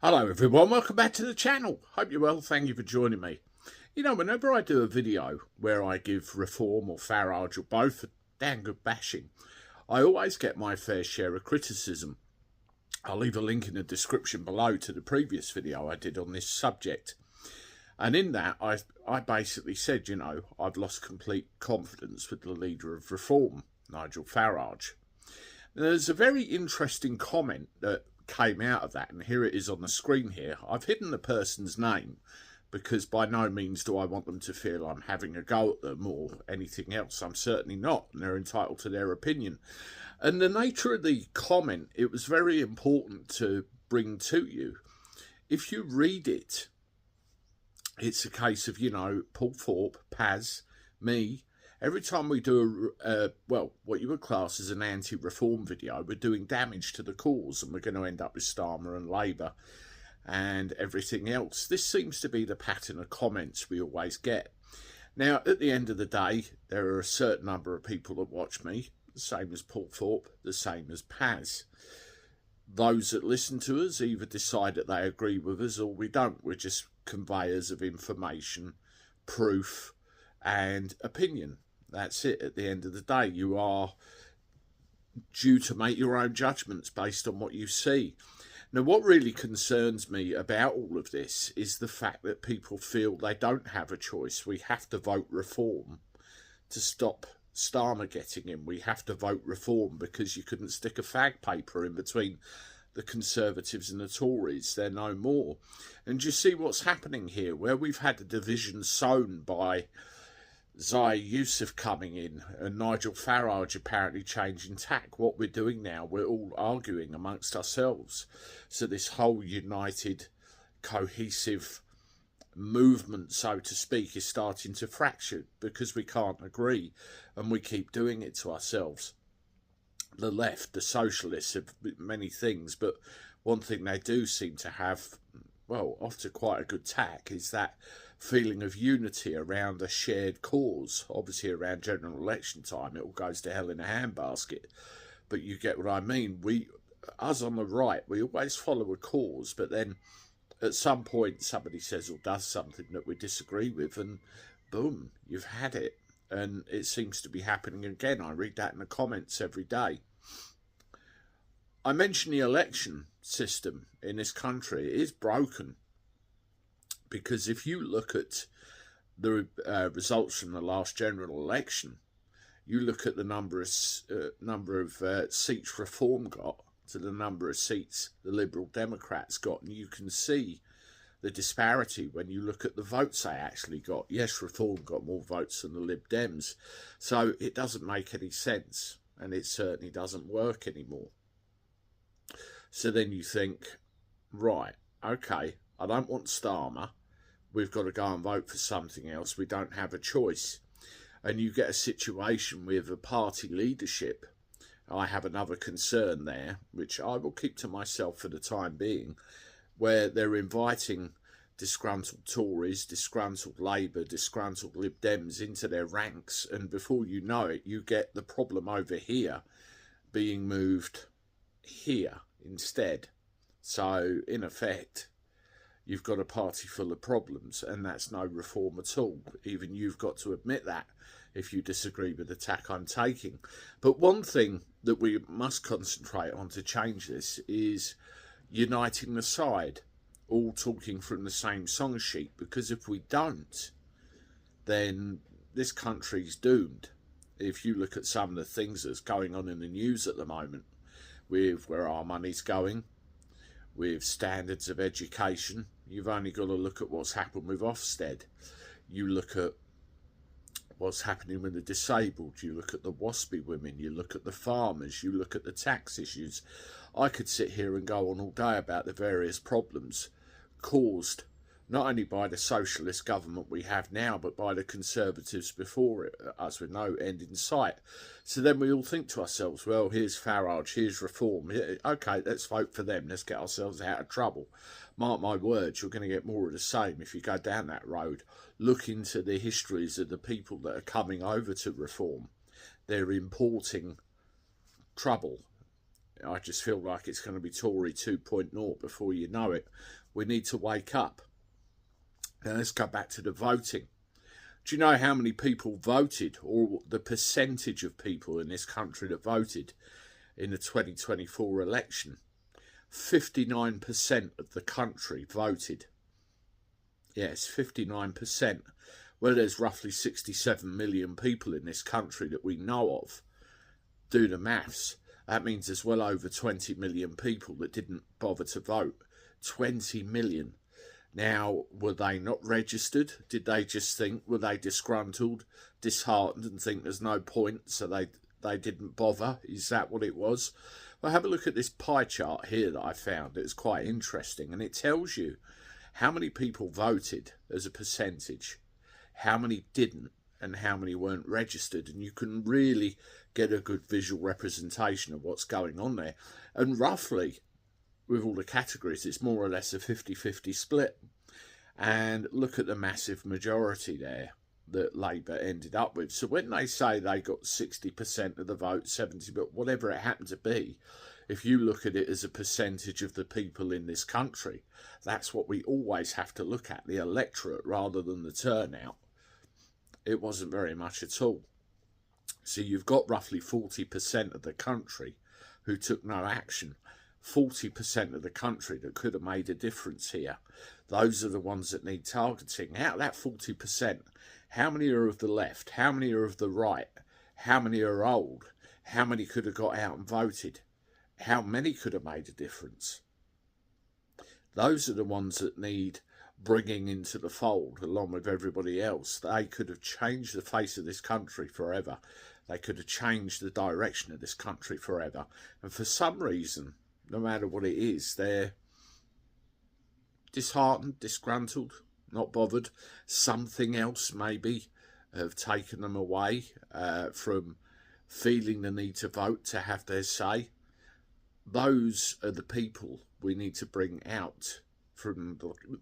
Hello everyone, welcome back to the channel. Hope you're well, thank you for joining me. You know, whenever I do a video where I give Reform or Farage or both a damn good bashing, I always get my fair share of criticism. I'll leave a link in the description below to the previous video I did on this subject. And in that, I basically said, you know, I've lost complete confidence with the leader of Reform, Nigel Farage. There's a very interesting comment that came out of that, and here it is on the screen here. I've hidden the person's name because by no means do I want them to feel I'm having a go at them or anything else. I'm certainly not, and they're entitled to their opinion. And the nature of the comment, it was very important to bring to you. If you read it, it's a case of, you know, Paul Thorpe, Paz, me. Every time we do well, what you would class as an anti-reform video, we're doing damage to the cause, and we're going to end up with Starmer and Labour and everything else. This seems to be the pattern of comments we always get. Now, at the end of the day, there are a certain number of people that watch me, the same as Paul Thorpe, the same as Paz. Those that listen to us either decide that they agree with us or we don't. We're just conveyors of information, proof, and opinion. That's it. At the end of the day, you are due to make your own judgments based on what you see. Now, what really concerns me about all of this is the fact that people feel they don't have a choice. We have to vote Reform to stop Starmer getting in. We have to vote Reform because you couldn't stick a fag paper in between the Conservatives and the Tories. They're no more. And you see what's happening here, where we've had a division sown by Zai Youssef coming in and Nigel Farage apparently changing tack. What we're doing now, we're all arguing amongst ourselves. So this whole united, cohesive movement, so to speak, is starting to fracture because we can't agree and we keep doing it to ourselves. The left, the socialists, have many things, but one thing they do seem to have, well, often quite a good tack, is that feeling of unity around a shared cause. Obviously around general election time it all goes to hell in a handbasket, but you get what I mean. Us on the right, we always follow a cause, but then at some point somebody says or does something that we disagree with and boom, you've had it. And it seems to be happening again. I read that in the comments every day. I mentioned the election system in this country. It is broken. Because if you look at the results from the last general election, you look at the number of seats Reform got to the number of seats the Liberal Democrats got, and you can see the disparity when you look at the votes they actually got. Yes, Reform got more votes than the Lib Dems, so it doesn't make any sense, and it certainly doesn't work anymore. So then you think, right, okay, I don't want Starmer. We've got to go and vote for something else. We don't have a choice. And you get a situation with a party leadership. I have another concern there, which I will keep to myself for the time being, where they're inviting disgruntled Tories, disgruntled Labour, disgruntled Lib Dems into their ranks. And before you know it, you get the problem over here being moved here instead. So, in effect, you've got a party full of problems, and that's no reform at all. Even you've got to admit that if you disagree with the tack I'm taking. But one thing that we must concentrate on to change this is uniting the side, all talking from the same song sheet, because if we don't, then this country's doomed. If you look at some of the things that's going on in the news at the moment, with where our money's going, with standards of education, you've only got to look at what's happened with Ofsted. You look at what's happening with the disabled. You look at the waspy women. You look at the farmers. You look at the tax issues. I could sit here and go on all day about the various problems caused not only by the socialist government we have now, but by the Conservatives before it, us with no end in sight. So then we all think to ourselves, well, here's Farage, here's Reform. Okay, let's vote for them. Let's get ourselves out of trouble. Mark my words, you're going to get more of the same if you go down that road. Look into the histories of the people that are coming over to Reform. They're importing trouble I just feel like it's going to be Tory 2.0 before you know it. We need to wake up. Now let's go back to the voting. Do you know how many people voted, or the percentage of people in this country that voted in the 2024 election? 59% of the country voted. Yes, 59%. Well, there's roughly 67 million people in this country that we know of. Do the maths. That means there's well over 20 million people that didn't bother to vote. 20 million. Now, were they not registered? Did they just think, were they disgruntled, disheartened, and think there's no point, so they didn't bother? Is that what it was? Well, have a look at this pie chart here that I found. It's quite interesting, and it tells you how many people voted as a percentage, how many didn't, and how many weren't registered. And you can really get a good visual representation of what's going on there. And roughly, with all the categories, it's more or less a 50-50 split. And look at the massive majority there that Labour ended up with. So when they say they got 60% of the vote, 70%, but whatever it happened to be, if you look at it as a percentage of the people in this country, that's what we always have to look at, the electorate rather than the turnout. It wasn't very much at all. So you've got roughly 40% of the country who took no action. 40% of the country that could have made a difference here. Those are the ones that need targeting. Out of that 40%, how many are of the left? How many are of the right? How many are old? How many could have got out and voted? How many could have made a difference? Those are the ones that need bringing into the fold along with everybody else. They could have changed the face of this country forever. They could have changed the direction of this country forever. And for some reason, no matter what it is, they're disheartened, disgruntled, not bothered. Something else maybe have taken them away from feeling the need to vote, to have their say. Those are the people we need to bring out from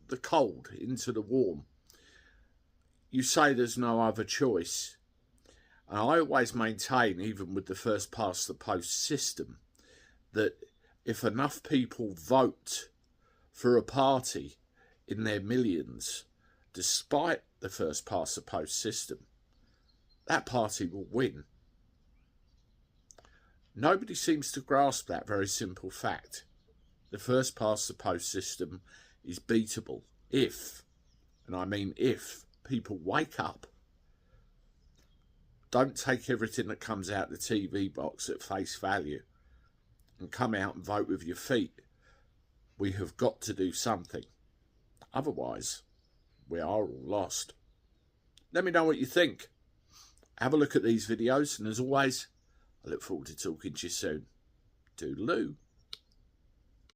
the cold into the warm. You say there's no other choice. And I always maintain, even with the first past the post system, that if enough people vote for a party in their millions, despite the first past the post system, that party will win. Nobody seems to grasp that very simple fact. The first past the post system is beatable if, and I mean if, people wake up, don't take everything that comes out the TV box at face value, and come out and vote with your feet. We have got to do something. Otherwise, we are all lost. Let me know what you think. Have a look at these videos, and as always, I look forward to talking to you soon. Toodaloo.